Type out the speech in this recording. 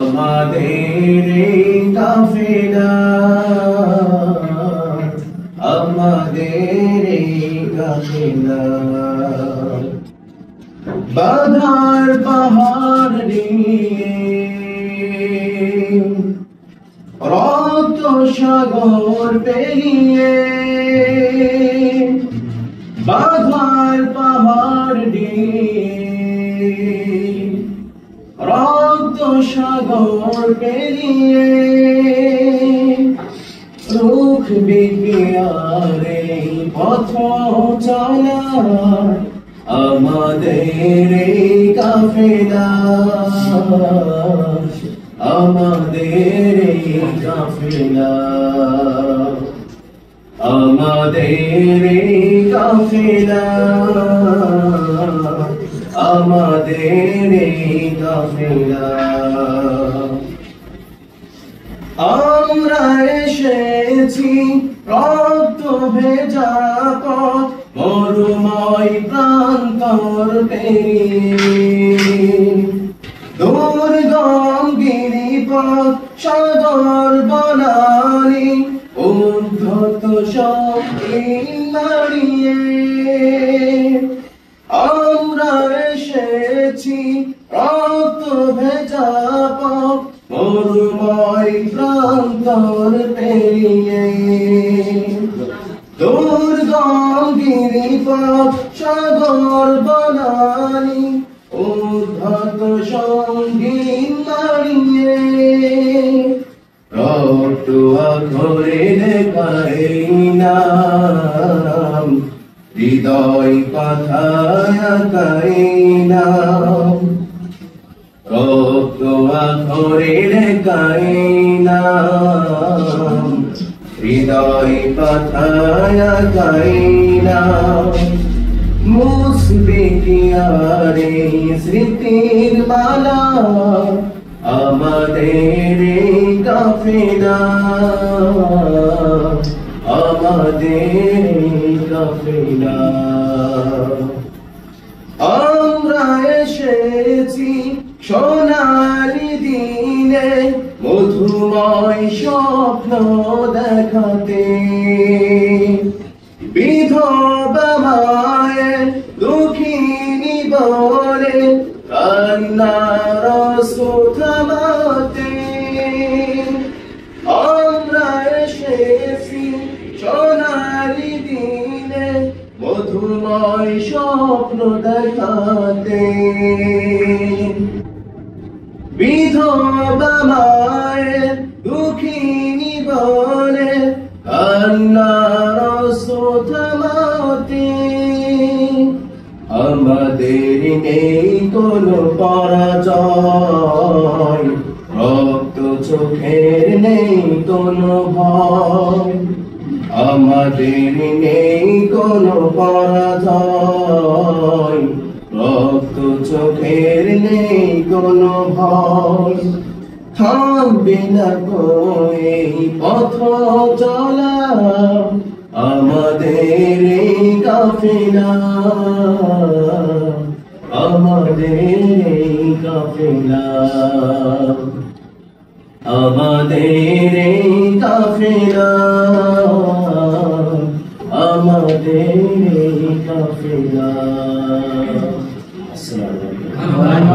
আমাদের এই কাফেলা, আমাদের এই কাফেলা, বাধার পাহাড় নিয়ে রক্ত সাগর পেরিয়ে, বাধার পাহাড় নিয়ে রক্ত সাগর পেরিয়ে রুখ বিপিয়ারে পথ চলা আমাদের এই কাফেলা, আমাদের এই কাফেলা, আমাদের এই কাফেলা, আমাদের এই কাফেলা। আমরা এসেছি রক্ত ভেজা পথ মরুময় প্রান্তর পেরিয়ে, দুর্গম গিরিপথ সাগর বনানী উদ্ধত শক্তি নাড়িয়ে। আমরা এসেছি রক্ত ভেজা পথ মরুময় প্রান্তর পেরিয়ে, দুর্গম গিরিপথ সাগর বনানী উদ্ধত সঙ্গীত নাড়িয়ে। রক্ত আখরে লেখাই নাম, হৃদয় কথায় আঁকাই নাম, রক্ত আখরে লেখাই নাম, হৃদয় কথায় আঁকাই নাম। মুছবে কি আর এই স্মৃতির মালা, আমাদের এই কাফেলা, আমাদের এই কাফেলা। আমরা এসেছি সোনালি দিনে মধুময় স্বপ্ন দেখাতে, বিধবা মায়ের দুঃখিনী বলে কান্নার অশ্রু থামাতে। আমরা এসেছি সোনালি দিনে মধুময় স্বপ্ন দেখাতে, বিধবা মায়ের দুঃখিনী বলে কান্নার অশ্রু থামাতে। আমাদের নেই কোনো পরাজয়, রক্ত চোখের নেই কোনো ভয়, আমাদের নেই কোনো পরাজয়, রক্ত চোখের নেই কোনো ভয়। থামবে না এই পথ চলা, আমাদের এই কাফেলা, আমাদের এই কাফেলা, আমাদের এই কাফেলা, আমাদের এই কাফেলা। আসসালামু আলাইকুম।